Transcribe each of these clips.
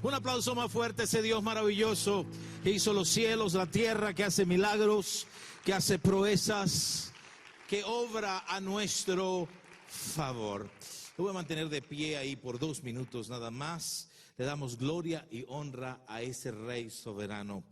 Un aplauso más fuerte a ese Dios maravilloso que hizo los cielos, la tierra, que hace milagros, que hace proezas, que obra a nuestro favor. Lo voy a mantener de pie ahí por 2 minutos nada más. Le damos gloria y honra a ese Rey soberano.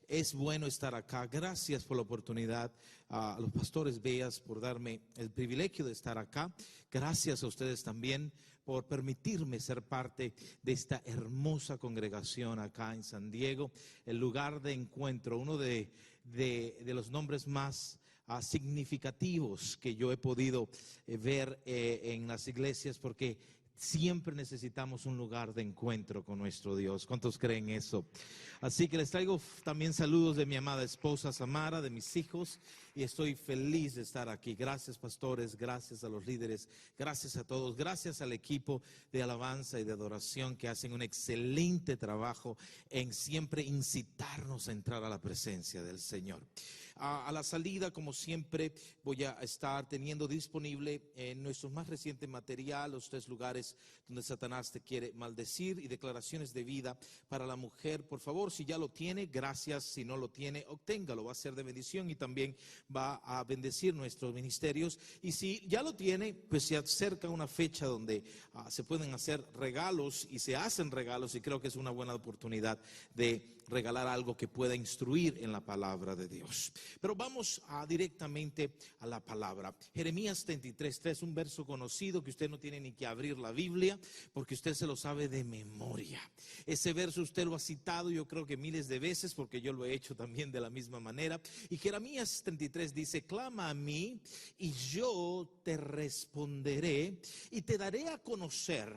Es bueno estar acá. Gracias por la oportunidad a los pastores Beas por darme el privilegio de estar acá. Gracias a ustedes también por permitirme ser parte de esta hermosa congregación acá en San Diego, el lugar de encuentro, uno de los nombres más significativos que yo he podido ver en las iglesias, porque siempre necesitamos un lugar de encuentro con nuestro Dios. ¿Cuántos creen eso? Así que les traigo también saludos de mi amada esposa Samara, de mis hijos, y estoy feliz de estar aquí. Gracias, pastores, gracias a los líderes, gracias a todos, gracias al equipo de alabanza y de adoración que hacen un excelente trabajo en siempre incitarnos a entrar a la presencia del Señor. A la salida, como siempre, voy a estar teniendo disponible en nuestro más reciente material los 3 lugares donde Satanás te quiere maldecir y declaraciones de vida para la mujer. Por favor, si ya lo tiene, gracias. Si no lo tiene, obténgalo, va a ser de bendición y también va a bendecir nuestros ministerios. Y si ya lo tiene, pues se acerca una fecha donde se pueden hacer regalos y se hacen regalos, y creo que es una buena oportunidad de regalar algo que pueda instruir en la palabra de Dios. Pero vamos directamente a la palabra. Jeremías 33:3, un verso conocido que usted no tiene ni que abrir la Biblia porque usted se lo sabe de memoria. Ese verso usted lo ha citado yo creo que miles de veces, porque yo lo he hecho también de la misma manera. Y Jeremías 33 dice: clama a mí y yo te responderé y te daré a conocer,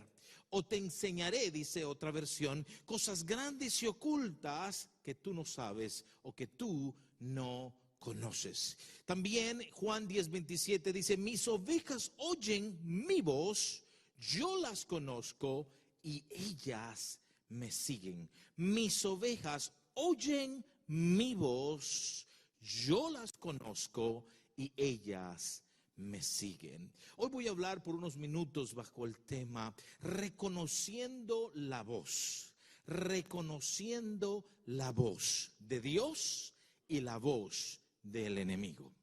o te enseñaré, dice otra versión, cosas grandes y ocultas que tú no sabes o que tú no conoces. También Juan 10:27 dice: mis ovejas oyen mi voz, yo las conozco y ellas me siguen. Mis ovejas oyen mi voz, yo las conozco y ellas me siguen. Hoy voy a hablar por unos minutos bajo el tema reconociendo la voz. Reconociendo la voz de Dios y la voz del enemigo.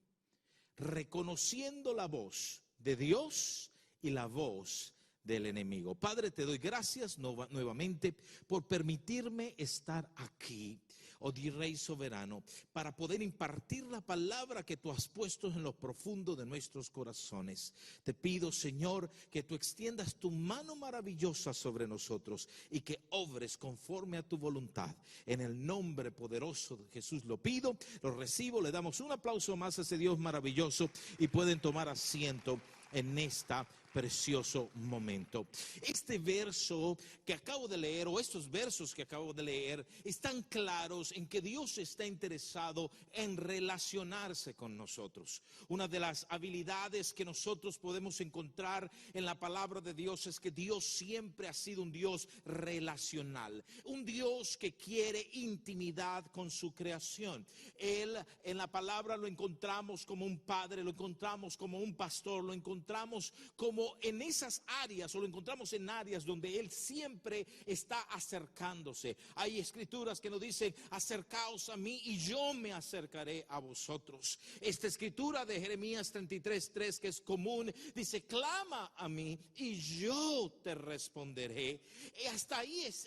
Reconociendo la voz de Dios y la voz del enemigo. Padre, te doy gracias nuevamente por permitirme estar aquí, oh Dios Rey soberano, para poder impartir la palabra que tú has puesto en lo profundo de nuestros corazones. Te pido, Señor, que tú extiendas tu mano maravillosa sobre nosotros y que obres conforme a tu voluntad. En el nombre poderoso de Jesús lo pido, lo recibo. Le damos un aplauso más a ese Dios maravilloso y pueden tomar asiento en esta precioso momento. Este verso que acabo de leer, o estos versos que acabo de leer, están claros en que Dios está interesado en relacionarse con nosotros. Una de las habilidades que nosotros podemos encontrar en la palabra de Dios es que Dios siempre ha sido un Dios relacional, un Dios que quiere intimidad con su creación. Él en la palabra lo encontramos como un padre, lo encontramos como un pastor, lo encontramos como en esas áreas, o lo encontramos en áreas donde Él siempre está acercándose. Hay escrituras que nos dicen: acercaos a mí y yo me acercaré a vosotros. Esta escritura de Jeremías 33:3, que es común, dice: clama a mí y yo te responderé. Y hasta ahí es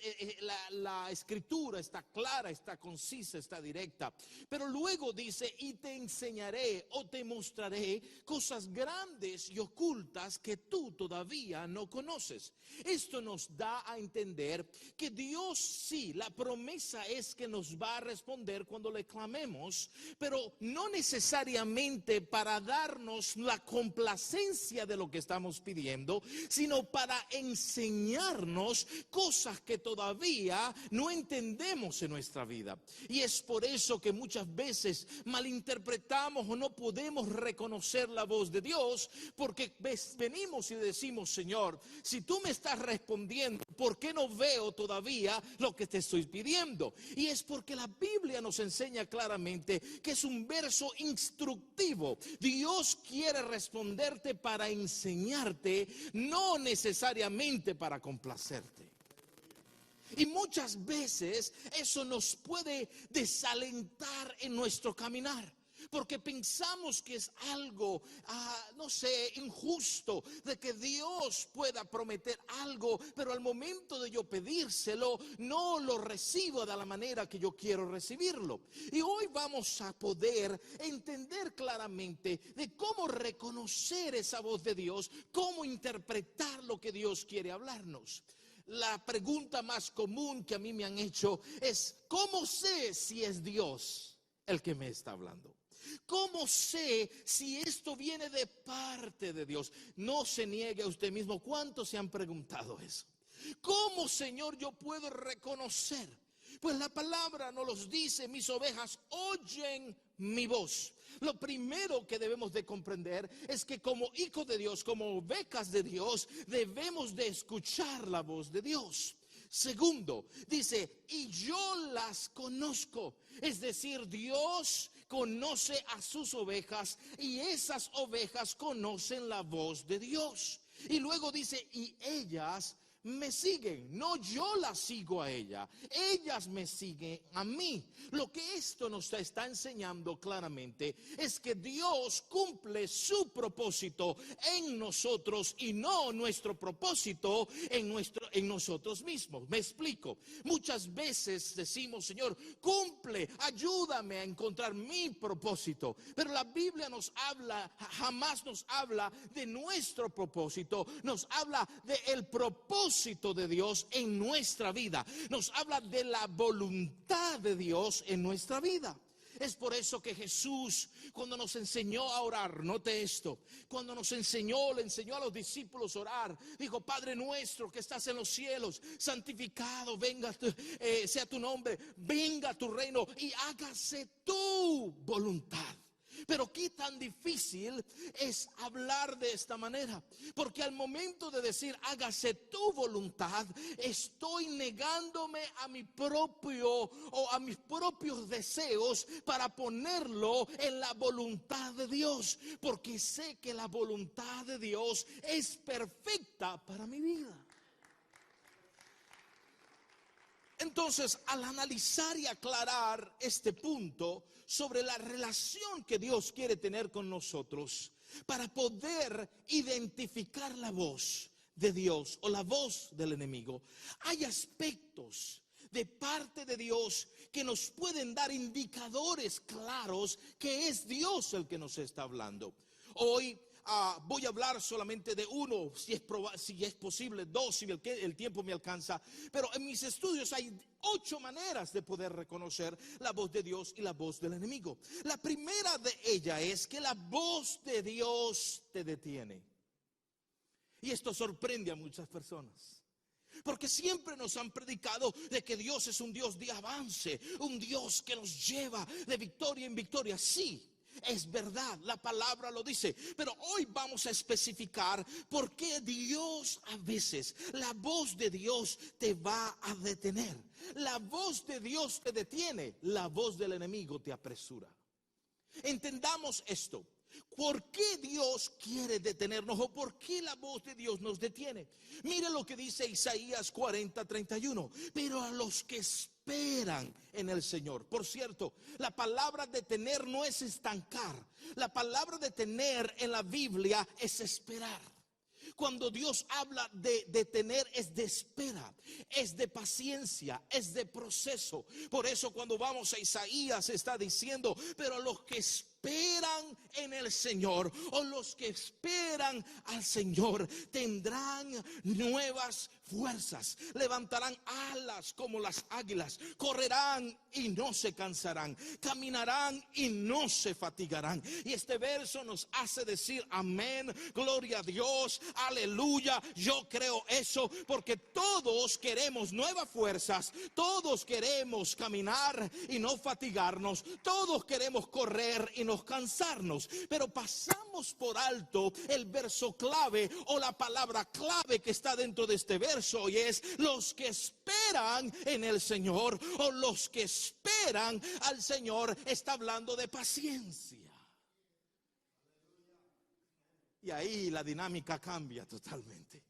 la escritura está clara, está concisa, está directa. Pero luego dice: y te enseñaré o te mostraré cosas grandes y ocultas que tú todavía no conoces. Esto nos da a entender que Dios sí, la promesa es que nos va a responder cuando le clamemos, pero no necesariamente para darnos la complacencia de lo que estamos pidiendo, sino para enseñarnos cosas que todavía no entendemos en nuestra vida. Y es por eso que muchas veces malinterpretamos o no podemos reconocer la voz de Dios, porque venimos y decimos: Señor, si tú me estás respondiendo, ¿por qué no veo todavía lo que te estoy pidiendo? Y es porque la Biblia nos enseña claramente que es un verso instructivo. Dios quiere responderte para enseñarte, no necesariamente para complacerte. Y muchas veces eso nos puede desalentar en nuestro caminar, porque pensamos que es algo, no sé, injusto, de que Dios pueda prometer algo, pero al momento de yo pedírselo, no lo recibo de la manera que yo quiero recibirlo. Y hoy vamos a poder entender claramente de cómo reconocer esa voz de Dios, cómo interpretar lo que Dios quiere hablarnos. La pregunta más común que a mí me han hecho es: ¿cómo sé si es Dios el que me está hablando? ¿Cómo sé si esto viene de parte de Dios? No se niegue a usted mismo. ¿Cuántos se han preguntado eso? ¿Cómo, Señor, yo puedo reconocer? Pues la palabra nos los dice: mis ovejas oyen mi voz. Lo primero que debemos de comprender es que como hijos de Dios, como ovejas de Dios, debemos de escuchar la voz de Dios. Segundo, dice: y yo las conozco. Es decir, Dios conoce a sus ovejas y esas ovejas conocen la voz de Dios. Y luego dice: y ellas me siguen. No yo las sigo a ella, ellas me siguen a mí. Lo que esto nos está enseñando claramente es que Dios cumple su propósito en nosotros y no nuestro propósito en nosotros mismos. Me explico. Muchas veces decimos: Señor, cumple, ayúdame a encontrar mi propósito. Pero la Biblia nos habla, jamás nos habla de nuestro propósito, nos habla del propósito de Dios en nuestra vida. Nos habla de la voluntad de Dios en nuestra vida. Es por eso que Jesús, cuando nos enseñó a orar, note esto, cuando le enseñó a los discípulos a orar, dijo: Padre nuestro que estás en los cielos, santificado sea tu nombre, venga tu reino y hágase tu voluntad. Pero qué tan difícil es hablar de esta manera, porque al momento de decir hágase tu voluntad, estoy negándome a mi propio o a mis propios deseos para ponerlo en la voluntad de Dios, porque sé que la voluntad de Dios es perfecta para mi vida. Entonces, al analizar y aclarar este punto sobre la relación que Dios quiere tener con nosotros, para poder identificar la voz de Dios o la voz del enemigo, hay aspectos de parte de Dios que nos pueden dar indicadores claros que es Dios el que nos está hablando. Hoy voy a hablar solamente de uno, si es posible, dos, si el tiempo me alcanza. Pero en mis estudios hay 8 maneras de poder reconocer la voz de Dios y la voz del enemigo. La primera de ellas es que la voz de Dios te detiene. Y esto sorprende a muchas personas, porque siempre nos han predicado de que Dios es un Dios de avance, un Dios que nos lleva de victoria en victoria. Sí, es verdad, la palabra lo dice, pero hoy vamos a especificar por qué Dios a veces, la voz de Dios te va a detener. La voz de Dios te detiene, la voz del enemigo te apresura. Entendamos esto. ¿Por qué Dios quiere detenernos o por qué la voz de Dios nos detiene? Mire lo que dice Isaías 40:31. Pero a los que esperan en el Señor. Por cierto, la palabra detener no es estancar. La palabra detener en la Biblia es esperar. Cuando Dios habla de detener, es de espera, es de paciencia, es de proceso. Por eso cuando vamos a Isaías está diciendo: pero los que esperan en el Señor, o los que esperan al Señor, tendrán nuevas fuerzas, levantarán alas como las águilas, correrán y no se cansarán, caminarán y no se fatigarán. Y este verso nos hace decir amén, gloria a Dios, aleluya. Yo creo eso, porque todos queremos nuevas fuerzas, todos queremos caminar y no fatigarnos, todos queremos correr y no cansarnos, pero pasamos por alto el verso clave o la palabra clave que está dentro de este verso, y es los que esperan en el Señor, o los que esperan al Señor. Está hablando de paciencia. Y ahí la dinámica cambia totalmente,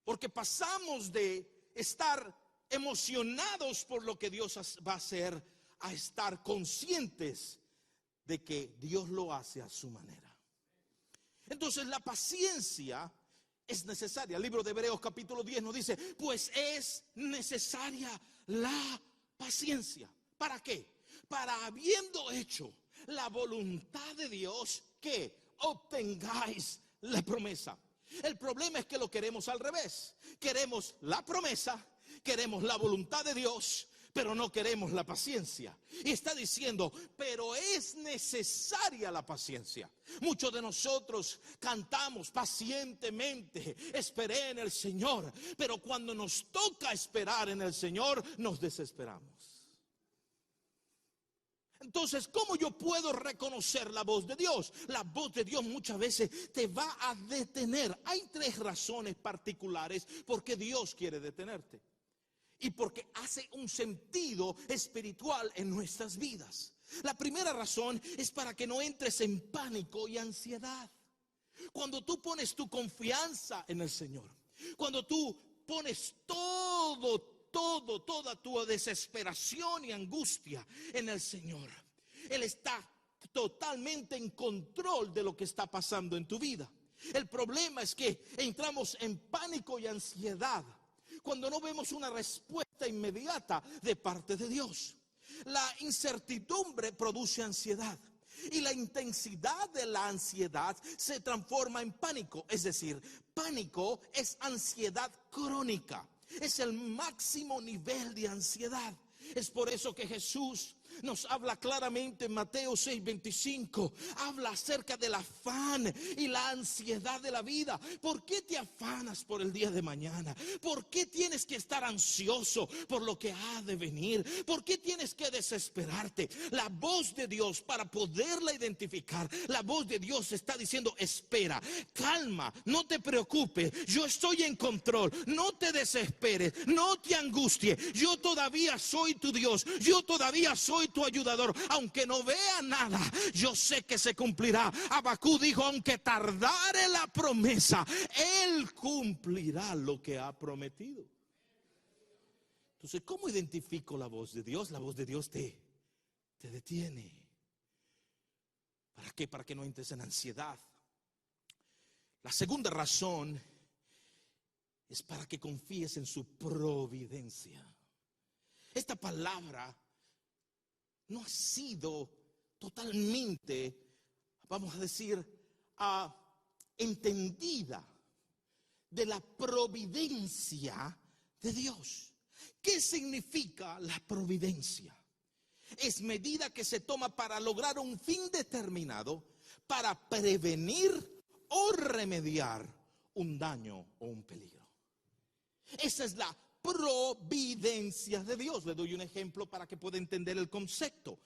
porque pasamos de estar emocionados por lo que Dios va a hacer, a estar conscientes de que Dios lo hace a su manera. Entonces la paciencia es necesaria. El libro de Hebreos capítulo 10 nos dice, pues es necesaria la paciencia. ¿Para qué? Para habiendo hecho la voluntad de Dios, que obtengáis la promesa. El problema es que lo queremos al revés. Queremos la promesa, queremos la voluntad de Dios, pero no queremos la paciencia. Y está diciendo, pero es necesaria la paciencia. Muchos de nosotros cantamos pacientemente, esperé en el Señor, pero cuando nos toca esperar en el Señor, nos desesperamos. Entonces, ¿cómo yo puedo reconocer la voz de Dios? La voz de Dios muchas veces te va a detener. Hay 3 razones particulares por qué Dios quiere detenerte. Y porque hace un sentido espiritual en nuestras vidas. La primera razón es para que no entres en pánico y ansiedad. Cuando tú pones tu confianza en el Señor, cuando tú pones toda tu desesperación y angustia en el Señor, Él está totalmente en control de lo que está pasando en tu vida. El problema es que entramos en pánico y ansiedad cuando no vemos una respuesta inmediata de parte de Dios. La incertidumbre produce ansiedad y la intensidad de la ansiedad se transforma en pánico. Es decir, pánico es ansiedad crónica, es el máximo nivel de ansiedad. Es por eso que Jesús nos habla claramente en Mateo 6:25. Habla acerca del afán y la ansiedad de la vida. ¿Por qué te afanas por el día de mañana? ¿Por qué tienes que estar ansioso por lo que ha de venir? ¿Por qué tienes que desesperarte? La voz de Dios, para poderla identificar, la voz de Dios está diciendo, espera, calma, no te preocupes, yo estoy en control, no te desesperes, no te angusties, yo todavía soy tu Dios, yo todavía soy tu ayudador, aunque no vea nada, yo sé que se cumplirá. Habacuc dijo, aunque tardare la promesa, Él cumplirá lo que ha prometido. Entonces, ¿cómo identifico la voz de Dios? La voz de Dios te detiene. ¿Para qué? Para que no entres en ansiedad. La segunda razón es para que confíes en su providencia. Esta palabra no ha sido totalmente, vamos a decir, entendida de la providencia de Dios. ¿Qué significa la providencia? Es medida que se toma para lograr un fin determinado, para prevenir o remediar un daño o un peligro. Esa es la providencia de Dios. Le doy un ejemplo para que pueda entender el concepto.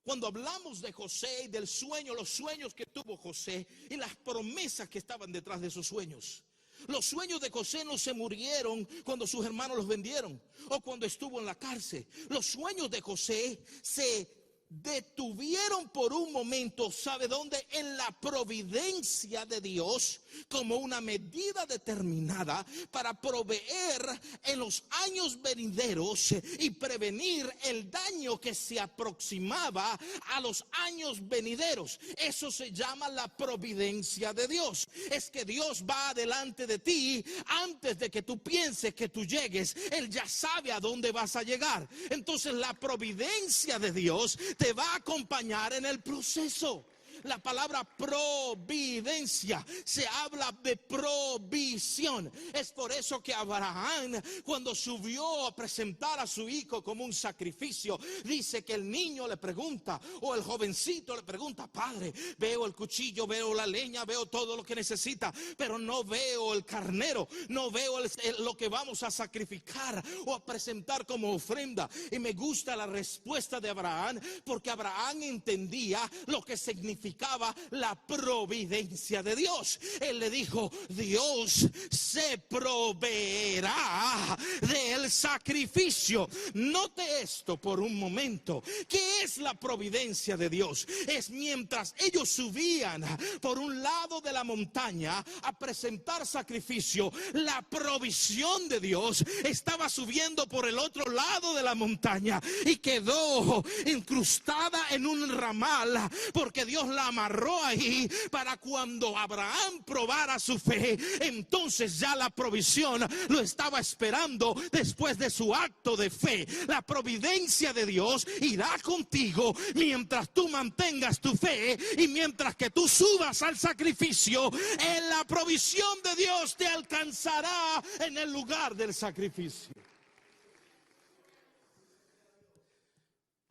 Cuando hablamos de José y del sueño, los sueños que tuvo José y las promesas que estaban detrás de esos sueños. Los sueños de José no se murieron cuando sus hermanos los vendieron o cuando estuvo en la cárcel. Los sueños de José se detuvieron por un momento, ¿sabe dónde? En la providencia de Dios, como una medida determinada para proveer en los años venideros y prevenir el daño que se aproximaba a los años venideros. Eso se llama la providencia de Dios. Es que Dios va delante de ti antes de que tú pienses que tú llegues. Él ya sabe a dónde vas a llegar. Entonces la providencia de Dios te va a acompañar en el proceso. La palabra providencia se habla de provisión. Es por eso que Abraham, cuando subió a presentar a su hijo como un sacrificio, dice que el niño le pregunta, o el jovencito le pregunta, padre, veo el cuchillo, veo la leña, veo todo lo que necesita, pero no veo el carnero, no veo lo que vamos a sacrificar o a presentar como ofrenda. Y me gusta la respuesta de Abraham, porque Abraham entendía lo que significaba significaba la providencia de Dios. Él le dijo: Dios se proveerá del sacrificio. Note esto por un momento. ¿Qué es la providencia de Dios? Es mientras ellos subían por un lado de la montaña a presentar sacrificio, la provisión de Dios estaba subiendo por el otro lado de la montaña y quedó incrustada en un ramal, porque Dios la amarró ahí para cuando Abraham probara su fe, entonces ya la provisión lo estaba esperando después de su acto de fe. La providencia de Dios irá contigo mientras tú mantengas tu fe y mientras que tú subas al sacrificio. En la provisión de Dios te alcanzará en el lugar del sacrificio.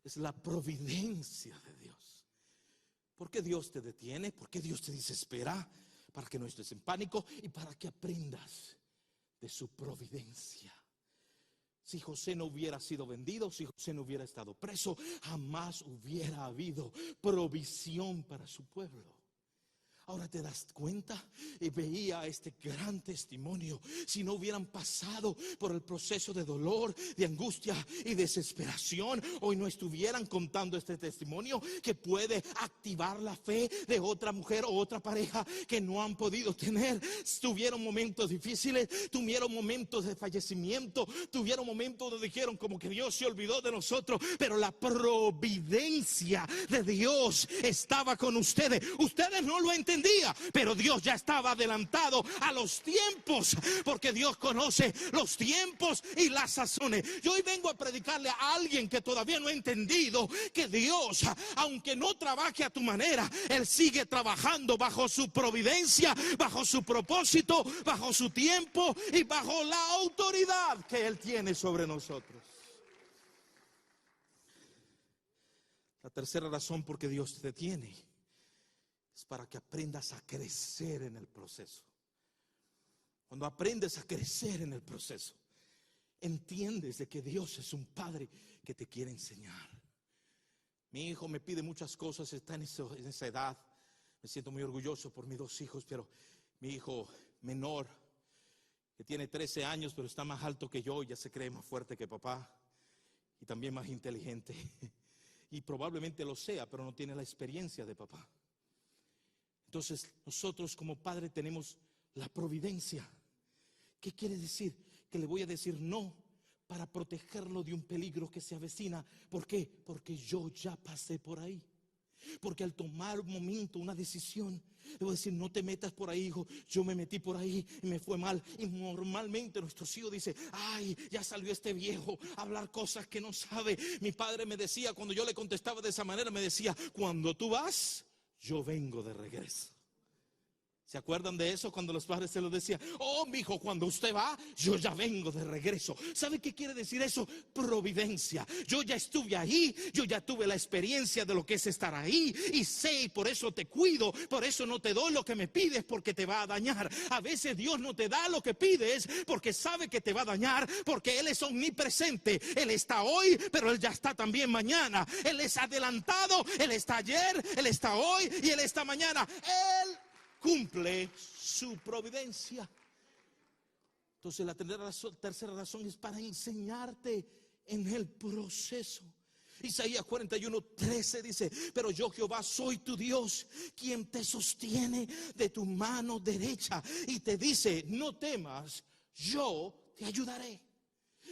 Es la providencia de Dios. ¿Por qué Dios te detiene? ¿Por qué Dios te dice espera? Para que no estés en pánico y para que aprendas de su providencia. Si José no hubiera sido vendido, si José no hubiera estado preso, jamás hubiera habido provisión para su pueblo. Ahora te das cuenta, y veía este gran testimonio. Si no hubieran pasado por el proceso de dolor, de angustia y desesperación, hoy no estuvieran contando este testimonio que puede activar la fe de otra mujer o otra pareja que no han podido tener. Tuvieron momentos difíciles, tuvieron momentos de fallecimiento, tuvieron momentos donde dijeron como que Dios se olvidó de nosotros, pero la providencia de Dios estaba con ustedes. Ustedes no lo entendían, pero Dios ya estaba adelantado a los tiempos, porque Dios conoce los tiempos y las sazones. Yo hoy vengo a predicarle a alguien que todavía no ha entendido que Dios, aunque no trabaje a tu manera, Él sigue trabajando bajo su providencia, bajo su propósito, bajo su tiempo y bajo la autoridad que Él tiene sobre nosotros. La tercera razón por qué Dios te detiene es para que aprendas a crecer en el proceso. Cuando aprendes a crecer en el proceso, entiendes de que Dios es un Padre que te quiere enseñar. Mi hijo me pide muchas cosas, está en esa edad. Me siento muy orgulloso por mis dos hijos, pero mi hijo menor, que tiene 13 años, pero está más alto que yo, ya se cree más fuerte que papá y también más inteligente. Y probablemente lo sea, pero no tiene la experiencia de papá. Entonces nosotros como padre tenemos la providencia. ¿Qué quiere decir? Que le voy a decir no para protegerlo de un peligro que se avecina. ¿Por qué? Porque yo ya pasé por ahí. Porque al tomar un momento, una decisión, le voy a decir no te metas por ahí, hijo. Yo me metí por ahí y me fue mal. Y normalmente nuestros hijos dicen: ay, ya salió este viejo a hablar cosas que no sabe. Mi padre me decía, cuando yo le contestaba de esa manera, me decía: cuando tú vas, yo vengo de regreso. ¿Se acuerdan de eso cuando los padres se lo decían? Oh, mi hijo, cuando usted va, yo ya vengo de regreso. ¿Sabe qué quiere decir eso? Providencia. Yo ya estuve ahí, yo ya tuve la experiencia de lo que es estar ahí y sé, y por eso te cuido, por eso no te doy lo que me pides porque te va a dañar. A veces Dios no te da lo que pides porque sabe que te va a dañar, porque Él es omnipresente. Él está hoy, pero Él ya está también mañana. Él es adelantado, Él está ayer, Él está hoy y Él está mañana. Él cumple su providencia. Entonces la tercera razón es para enseñarte en el proceso. Isaías 41:13 dice: pero yo Jehová soy tu Dios, quien te sostiene de tu mano derecha y te dice: no temas, yo te ayudaré.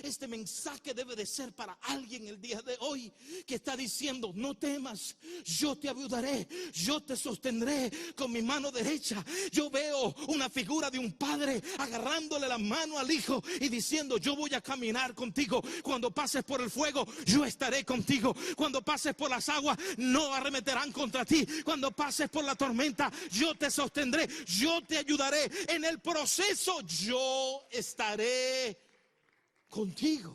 Este mensaje debe de ser para alguien el día de hoy que está diciendo: no temas, yo te ayudaré, yo te sostendré con mi mano derecha. Yo veo una figura de un padre agarrándole la mano al hijo y diciendo: yo voy a caminar contigo. Cuando pases por el fuego, yo estaré contigo. Cuando pases por las aguas, no arremeterán contra ti. Cuando pases por la tormenta, yo te sostendré, yo te ayudaré. En el proceso, yo estaré contigo.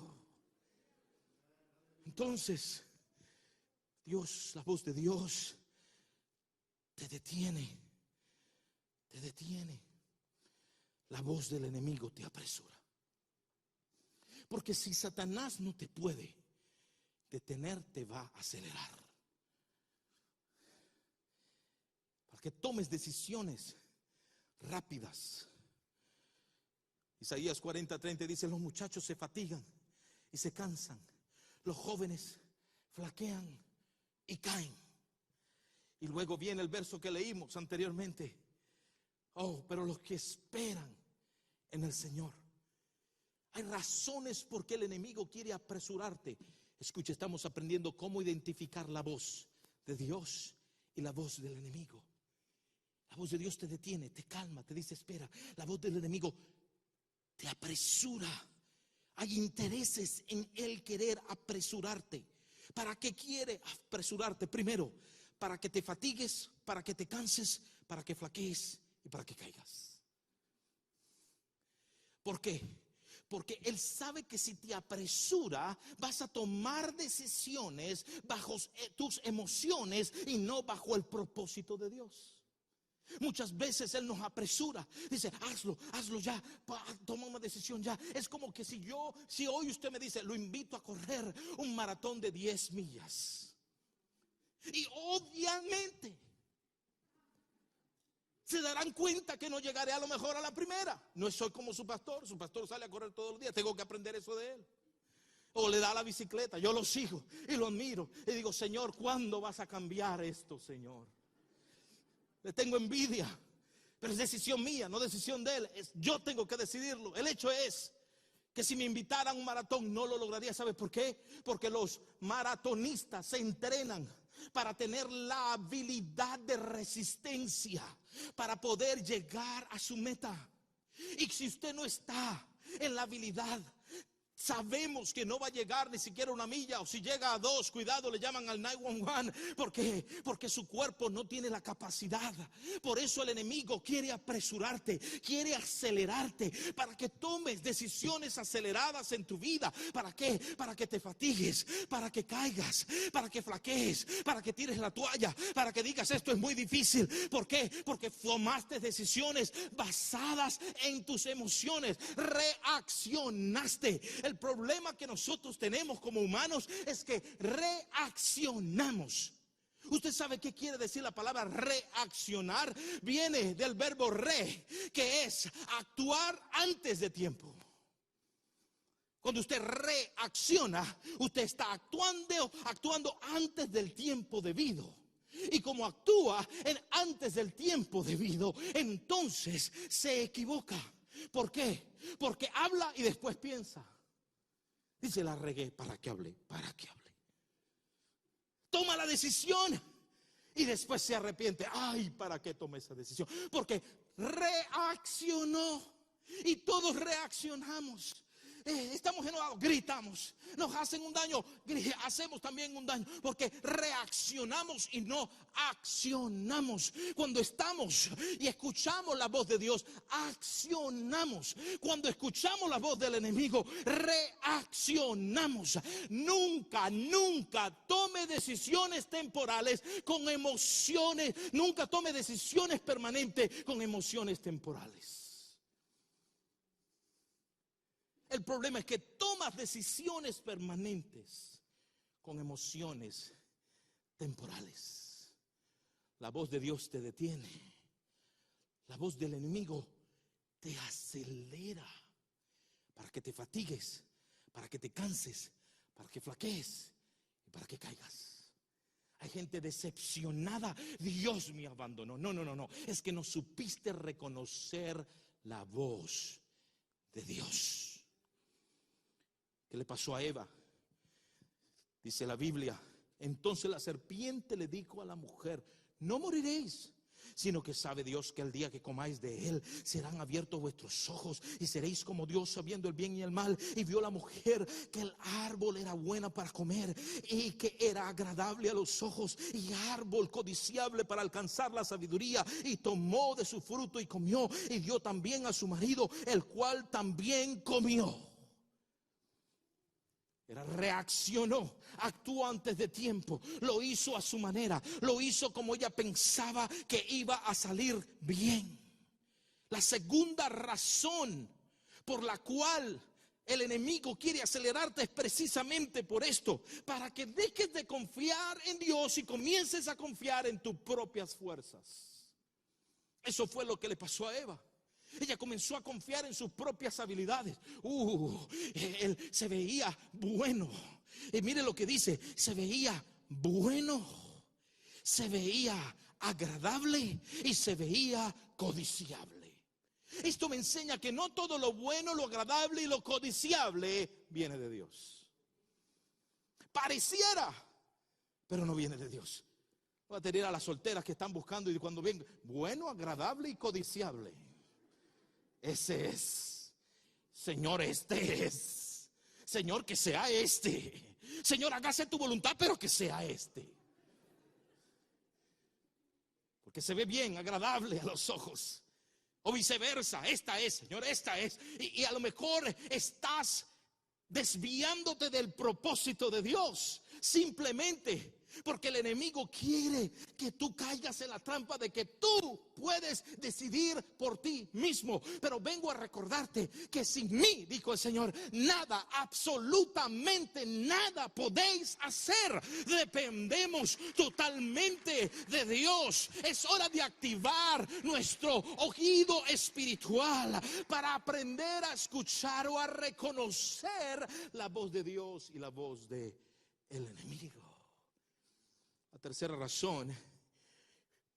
Entonces Dios, la voz de Dios te detiene, te detiene. La voz del enemigo te apresura. Porque si Satanás no te puede detener, te va a acelerar. que tomes decisiones rápidas. Isaías 40:30 dice: los muchachos se fatigan y se cansan, los jóvenes flaquean y caen. Y luego viene el verso que leímos anteriormente: oh, pero los que esperan en el Señor. Hay razones por qué el enemigo quiere apresurarte. Escucha, estamos aprendiendo cómo identificar la voz de Dios y la voz del enemigo. La voz de Dios te detiene, te calma, te dice espera. La voz del enemigo te apresura. Hay intereses en él querer apresurarte. ¿Para qué quiere apresurarte? Primero, para que te fatigues, para que te canses, para que flaquees y para que caigas. ¿Por qué? Porque él sabe que si te apresura, vas a tomar decisiones bajo tus emociones y no bajo el propósito de Dios. Muchas veces él nos apresura, dice: hazlo ya, toma una decisión ya. Es como que si hoy usted me dice: lo invito a correr un maratón de 10 millas. Y obviamente se darán cuenta que no llegaré a lo mejor a la primera. No soy como su pastor sale a correr todos los días, tengo que aprender eso de él. O le da la bicicleta, yo lo sigo y lo admiro y digo: Señor, ¿cuándo vas a cambiar esto, Señor? Le tengo envidia, pero es decisión mía, no decisión de él. Yo tengo que decidirlo. El hecho es que si me invitaran a un maratón no lo lograría. ¿Sabe por qué? Porque los maratonistas se entrenan para tener la habilidad de resistencia, para poder llegar a su meta. Y si usted no está en la habilidad, sabemos que no va a llegar ni siquiera una milla, o si llega a 2, cuidado, le llaman al 911. ¿Por qué? Porque su cuerpo no tiene la capacidad. Por eso el enemigo quiere apresurarte, quiere acelerarte, para que tomes decisiones aceleradas en tu vida. ¿Para qué? Para que te fatigues, para que caigas, para que flaquees, para que tires la toalla, para que digas: esto es muy difícil. ¿Por qué? Porque tomaste decisiones basadas en tus emociones, reaccionaste. El problema que nosotros tenemos como humanos es que reaccionamos. ¿Usted sabe qué quiere decir la palabra reaccionar? Viene del verbo re, que es actuar antes de tiempo. Cuando usted reacciona, usted está actuando antes del tiempo debido. Y como actúa antes del tiempo debido, entonces se equivoca. ¿Por qué? Porque habla y después piensa. Dice: la regué, ¿para qué hablé? ¿Para qué hablé? Toma la decisión y después se arrepiente. Ay, ¿para qué tomé esa decisión? Porque reaccionó. Y todos reaccionamos. Estamos enojados, gritamos. Nos hacen un daño, hacemos también un daño, porque reaccionamos y no accionamos. Cuando estamos y escuchamos la voz de Dios, accionamos. Cuando escuchamos la voz del enemigo, reaccionamos. Nunca tome decisiones temporales con emociones. Nunca tome decisiones permanentes con emociones temporales. El problema es que tomas decisiones permanentes con emociones temporales. La voz de Dios te detiene. La voz del enemigo te acelera para que te fatigues, para que te canses, para que flaquees y para que caigas. Hay gente decepcionada. Dios me abandonó. No. Es que no supiste reconocer la voz de Dios. ¿Qué le pasó a Eva? Dice la Biblia: entonces la serpiente le dijo a la mujer: no moriréis, sino que sabe Dios que el día que comáis de él serán abiertos vuestros ojos y seréis como Dios, sabiendo el bien y el mal. Y vio la mujer que el árbol era bueno para comer y que era agradable a los ojos y árbol codiciable para alcanzar la sabiduría, y tomó de su fruto y comió y dio también a su marido, el cual también comió. Reaccionó, actuó antes de tiempo, lo hizo a su manera, lo hizo como ella pensaba que iba a salir bien. La segunda razón por la cual el enemigo quiere acelerarte es precisamente por esto: para que dejes de confiar en Dios y comiences a confiar en tus propias fuerzas. Eso fue lo que le pasó a Eva. Ella comenzó a confiar en sus propias habilidades. Él se veía bueno. Y mire lo que dice, se veía bueno, se veía agradable y se veía codiciable. Esto me enseña que no todo lo bueno, lo agradable y lo codiciable viene de Dios. Pareciera, pero no viene de Dios. Voy a tener a las solteras que están buscando y cuando ven bueno, agradable y codiciable. Ese es. Señor, este es. Señor, que sea este. Señor, hágase tu voluntad, pero que sea este. Porque se ve bien, agradable a los ojos. O viceversa, esta es, Señor, esta es. Y a lo mejor estás desviándote del propósito de Dios. Simplemente porque el enemigo quiere que tú caigas en la trampa de que tú puedes decidir por ti mismo. Pero vengo a recordarte que sin mí, dijo el Señor, nada, absolutamente nada podéis hacer. Dependemos totalmente de Dios. Es hora de activar nuestro oído espiritual para aprender a escuchar o a reconocer la voz de Dios y la voz del enemigo. La tercera razón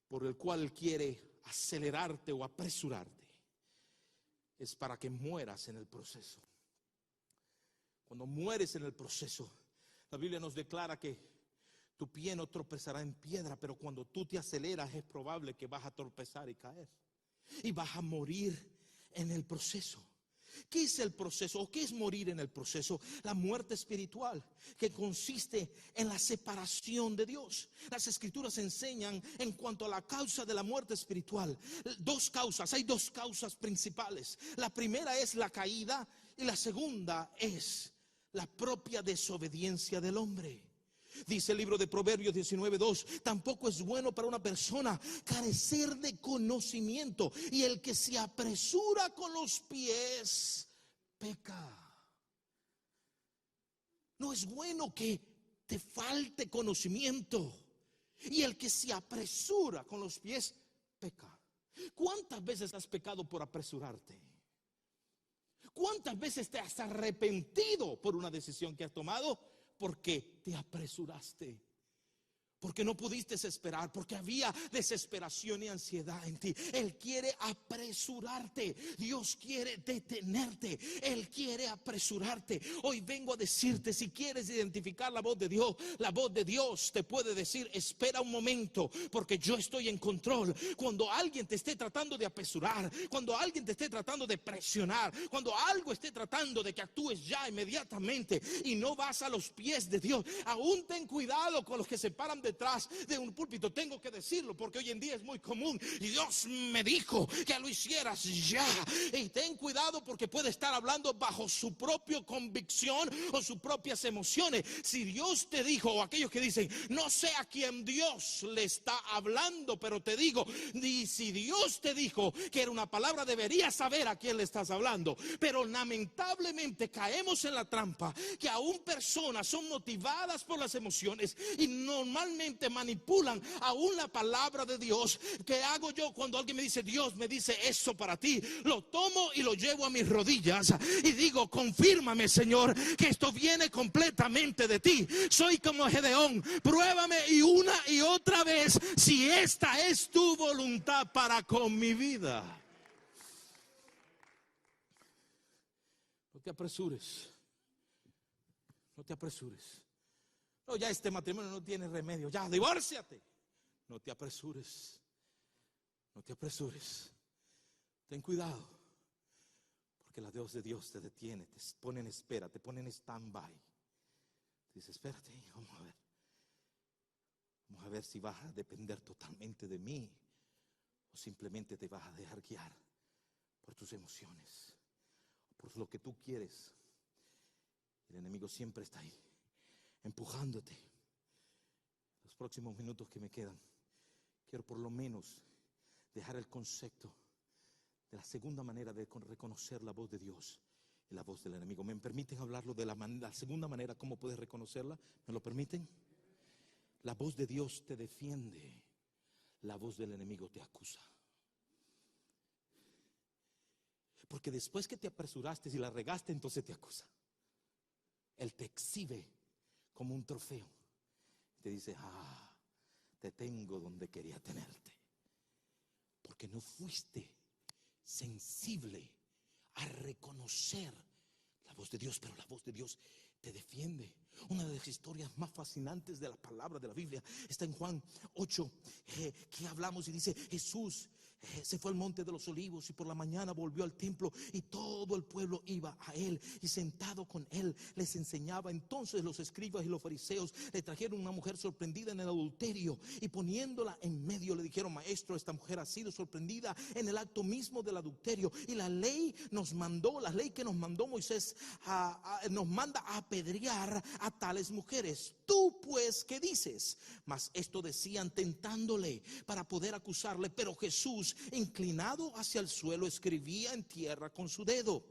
por la cual Él quiere acelerarte o apresurarte es para que mueras en el proceso. Cuando mueres en el proceso, la Biblia nos declara que tu pie no tropezará en piedra, pero cuando tú te aceleras es probable que vas a tropezar y caer. Y vas a morir en el proceso. ¿Qué es el proceso o qué es morir en el proceso? La muerte espiritual, que consiste en la separación de Dios. Las escrituras enseñan en cuanto a la causa de la muerte espiritual. Hay dos causas principales. La primera es la caída y la segunda es la propia desobediencia del hombre. Dice el libro de Proverbios 19:2, tampoco es bueno para una persona carecer de conocimiento, y el que se apresura con los pies peca. No es bueno que te falte conocimiento, y el que se apresura con los pies peca. ¿Cuántas veces has pecado por apresurarte? ¿Cuántas veces te has arrepentido por una decisión que has tomado? Porque te apresuraste, porque no pudiste esperar, porque había desesperación y ansiedad en ti. Él quiere apresurarte. Dios quiere detenerte. Él quiere apresurarte. Hoy vengo a decirte, si quieres identificar la voz de Dios te puede decir, espera un momento, porque yo estoy en control. Cuando alguien te esté tratando de apresurar, cuando alguien te esté tratando de presionar, cuando algo esté tratando de que actúes ya inmediatamente y no vas a los pies de Dios, aún ten cuidado con los que se paran detrás de un púlpito. Tengo que decirlo porque hoy en día es muy común. Y Dios me dijo que lo hicieras ya. Y ten cuidado porque puede estar hablando bajo su propia convicción o sus propias emociones. Si Dios te dijo, o aquellos que dicen, no sé a quién Dios le está hablando, pero te digo, y si Dios te dijo que era una palabra, deberías saber a quién le estás hablando. Pero lamentablemente caemos en la trampa que aún personas son motivadas por las emociones y normalmente manipulan aún la palabra de Dios. ¿Qué hago yo cuando alguien me dice, Dios me dice eso para ti? Lo tomo y lo llevo a mis rodillas y digo, confírmame, Señor, que esto viene completamente de ti. Soy como Gedeón, pruébame y una y otra vez si esta es tu voluntad para con mi vida. No te apresures. No te apresures. No, ya este matrimonio no tiene remedio. Ya, divórciate. No te apresures. No te apresures. Ten cuidado. Porque la Dios de Dios te detiene, te pone en espera, te pone en stand-by. Dice, espérate, vamos a ver. Vamos a ver si vas a depender totalmente de mí o simplemente te vas a dejar guiar por tus emociones, por lo que tú quieres. El enemigo siempre está ahí, empujándote. Los próximos minutos que me quedan, quiero por lo menos dejar el concepto de la segunda manera de reconocer la voz de Dios y la voz del enemigo. ¿Me permiten hablarlo de la segunda manera? ¿Cómo puedes reconocerla? ¿Me lo permiten? La voz de Dios te defiende, la voz del enemigo te acusa. Porque después que te apresuraste y la regaste, entonces te acusa. Él te exhibe como un trofeo. Te dice, te tengo donde quería tenerte. Porque no fuiste sensible a reconocer la voz de Dios. Pero la voz de Dios te defiende. Una de las historias más fascinantes de la palabra de la Biblia está en Juan 8, que hablamos y dice, Jesús se fue al monte de los olivos y por la mañana volvió al templo y todo el pueblo iba a él y sentado con él les enseñaba. Entonces los escribas y los fariseos le trajeron una mujer sorprendida en el adulterio y poniéndola en medio le dijeron, maestro, esta mujer ha sido sorprendida en el acto mismo del adulterio y la ley que nos mandó Moisés nos manda a apedrear a tales mujeres. Tú pues, ¿qué dices? Mas esto decían tentándole para poder acusarle, pero Jesús, inclinado hacia el suelo, escribía en tierra con su dedo.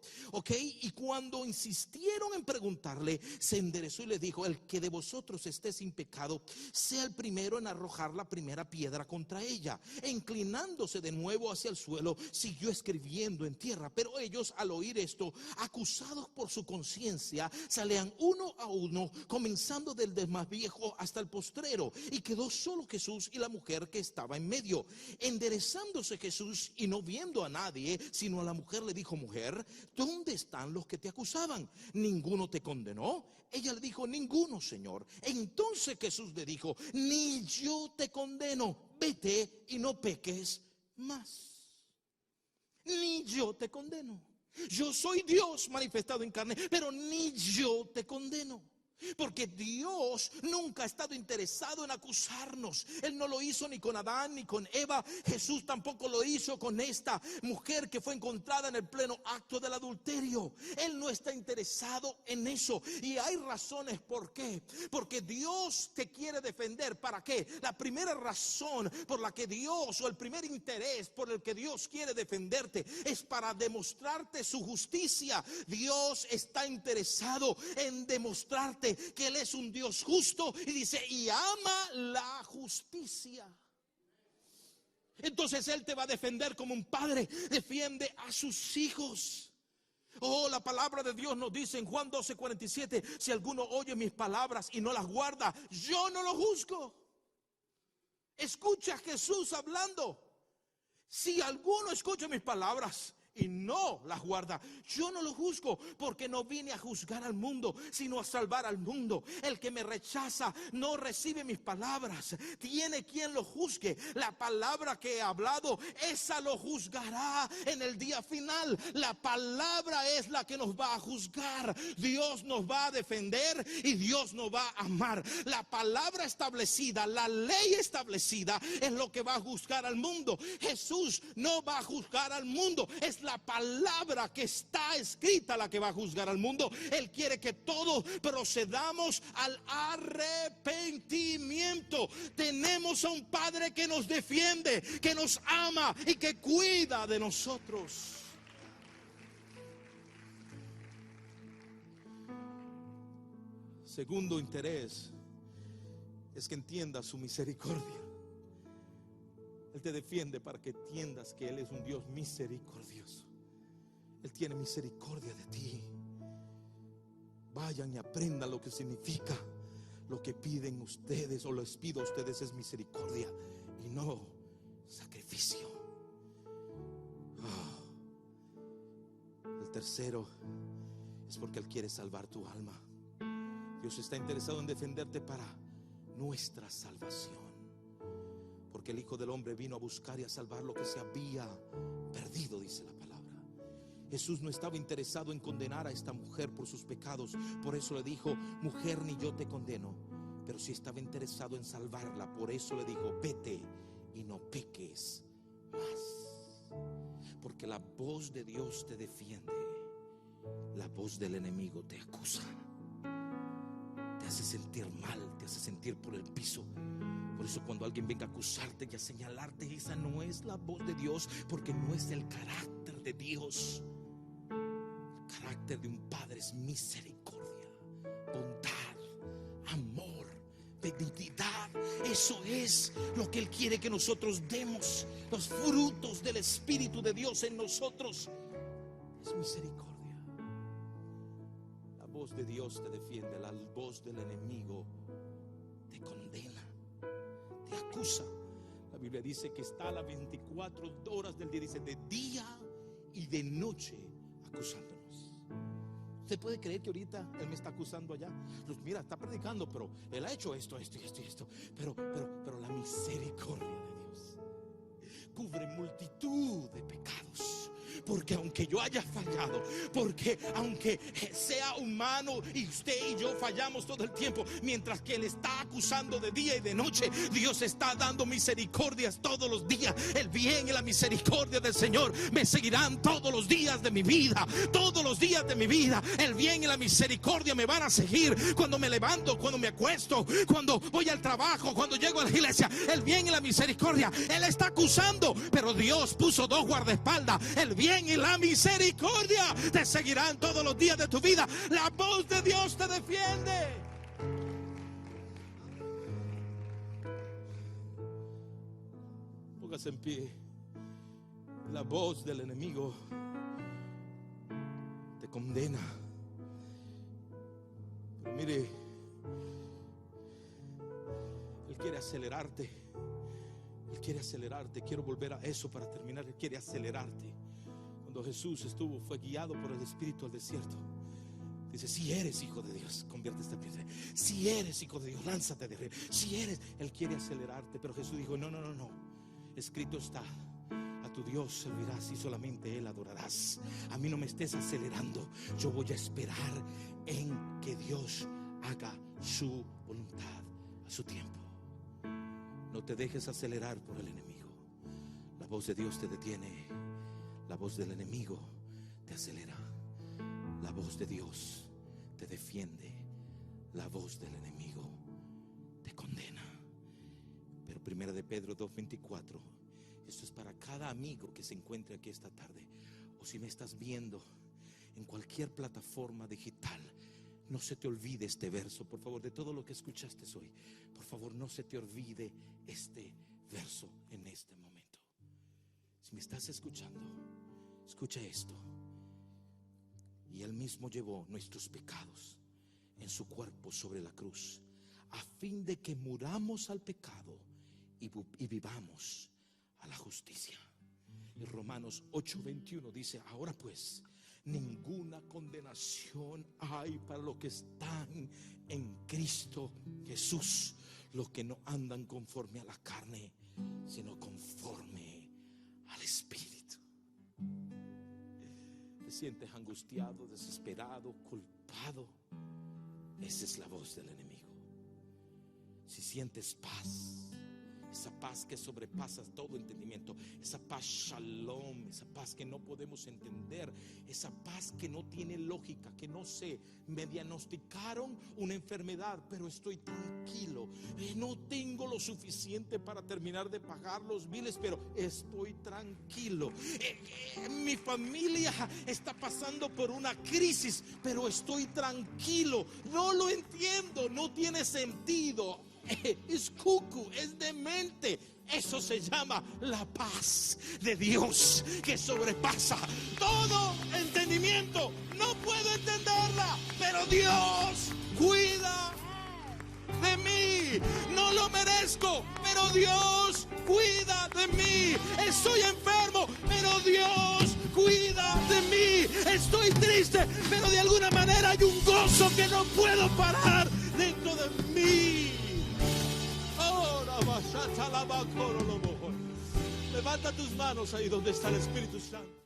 Y cuando insistieron en preguntarle, se enderezó y les dijo, el que de vosotros esté sin pecado, sea el primero en arrojar la primera piedra contra ella. E inclinándose de nuevo hacia el suelo, siguió escribiendo en tierra. Pero ellos, al oír esto, acusados por su conciencia, salían uno a uno, comenzando del más viejo hasta el postrero, y quedó solo Jesús y la mujer que estaba en medio. Enderezándose Jesús y no viendo a nadie sino a la mujer, le dijo, mujer, ¿dónde están los que te acusaban? ¿Ninguno te condenó? Ella le dijo, ninguno, Señor. Entonces Jesús le dijo, ni yo te condeno, vete y no peques más. Ni yo te condeno. Yo soy Dios manifestado en carne, pero ni yo te condeno. Porque Dios nunca ha estado interesado en acusarnos. Él no lo hizo ni con Adán ni con Eva. Jesús tampoco lo hizo con esta mujer que fue encontrada en el pleno acto del adulterio. Él no está interesado en eso. Y hay razones por qué. Porque Dios te quiere defender. ¿Para qué? La primera razón por la que Dios, o el primer interés por el que Dios quiere defenderte, es para demostrarte su justicia. Dios está interesado en demostrarte que Él es un Dios justo, y dice, y ama la justicia. Entonces Él te va a defender como un padre defiende a sus hijos. La palabra de Dios nos dice en Juan 12:47, si alguno oye mis palabras y no las guarda, yo no lo juzgo. Escucha a Jesús hablando. Si alguno escucha mis palabras y no las guarda, yo no lo juzgo, porque no vine a juzgar al mundo, sino a salvar al mundo. El que me rechaza no recibe mis palabras, tiene quien lo juzgue. La palabra que he hablado, esa lo juzgará en el día final. La palabra es la que nos va a juzgar. Dios nos va a defender y Dios nos va a amar. La palabra establecida, la ley establecida, es lo que va a juzgar al mundo. Jesús no va a juzgar al mundo, es la palabra que está escrita la que va a juzgar al mundo. Él quiere que todos procedamos al arrepentimiento. Tenemos a un Padre que nos defiende, que nos ama y que cuida de nosotros. Segundo interés es que entiendas su misericordia. Él te defiende para que entiendas que Él es un Dios misericordioso. Él tiene misericordia de ti. Vayan y aprendan lo que significa. Lo que piden ustedes, o les pido a ustedes, es misericordia y no sacrificio. El tercero es porque Él quiere salvar tu alma. Dios está interesado en defenderte para nuestra salvación. Porque el Hijo del Hombre vino a buscar y a salvar lo que se había perdido, dice la palabra. Jesús no estaba interesado en condenar a esta mujer por sus pecados. Por eso le dijo, mujer, ni yo te condeno. Pero sí estaba interesado en salvarla. Por eso le dijo, vete y no peques más. Porque la voz de Dios te defiende. La voz del enemigo te acusa. Te hace sentir mal, te hace sentir por el piso. Por eso cuando alguien venga a acusarte y a señalarte, esa no es la voz de Dios, porque no es el carácter de Dios. El carácter de un padre es misericordia, bondad, amor, benignidad. Eso es lo que Él quiere que nosotros demos, los frutos del Espíritu de Dios en nosotros. misericordia. La voz de Dios te defiende, la voz del enemigo te condena, te acusa. La Biblia dice que está a las 24 horas del día, dice de día y de noche acusándonos. ¿Usted puede creer que ahorita Él me está acusando allá? Pues mira, está predicando, pero Él ha hecho esto. Pero la misericordia de Dios cubre multitud de pecados. Porque aunque yo haya fallado, porque aunque sea humano y usted y yo fallamos todo el tiempo, mientras que Él está acusando de día y de noche, Dios está dando misericordias todos los días. El bien y la misericordia del Señor me seguirán todos los días de mi vida. Todos los días de mi vida el bien y la misericordia me van a seguir. Cuando me levanto, cuando me acuesto, cuando voy al trabajo, cuando llego a la iglesia, el bien y la misericordia. Él está acusando, pero Dios puso dos guardaespaldas. El bien y la misericordia te seguirán todos los días de tu vida. La voz de Dios te defiende. Póngase en pie. La voz del enemigo te condena. Pero mire, Él quiere acelerarte. Él quiere acelerarte. Quiero volver a eso para terminar. Él quiere acelerarte. Cuando Jesús fue guiado por el Espíritu al desierto, dice: si eres hijo de Dios, convierte esta piedra. Si eres hijo de Dios, lánzate de arriba. Si eres, Él quiere acelerarte. Pero Jesús dijo: no. Escrito está: a tu Dios servirás y solamente Él adorarás. A mí no me estés acelerando. Yo voy a esperar en que Dios haga su voluntad a su tiempo. No te dejes acelerar por el enemigo. La voz de Dios te detiene. La voz del enemigo te acelera. La voz de Dios te defiende. La voz del enemigo te condena. Pero 1 de Pedro 2:24, esto es para cada amigo que se encuentre aquí esta tarde, o si me estás viendo en cualquier plataforma digital, no se te olvide este verso, por favor. De todo lo que escuchaste hoy, por favor, no se te olvide este verso en este momento. Si me estás escuchando, escucha esto. Y Él mismo llevó nuestros pecados en su cuerpo sobre la cruz, a fin de que muramos al pecado y vivamos a la justicia. Y Romanos 8:21 dice: ahora pues, ninguna condenación hay para los que están en Cristo Jesús, los que no andan conforme a la carne, sino conforme al Espíritu. Te sientes angustiado, desesperado, culpado. Esa es la voz del enemigo. Si sientes paz, esa paz que sobrepasa todo entendimiento, esa paz shalom, esa paz que no podemos entender, esa paz que no tiene lógica, que no sé, me diagnosticaron una enfermedad, pero estoy tranquilo, no tengo lo suficiente para terminar de pagar los biles, pero estoy tranquilo, mi familia está pasando por una crisis, pero estoy tranquilo, no lo entiendo, no tiene sentido. Es cucu, es demente. Eso se llama la paz de Dios, que sobrepasa todo entendimiento. No puedo entenderla, pero Dios cuida de mí. No lo merezco, pero Dios cuida de mí. Estoy enfermo, pero Dios cuida de mí. Estoy triste, pero de alguna manera hay un gozo que no puedo parar dentro de mí. Levanta tus manos ahí donde está el Espíritu Santo.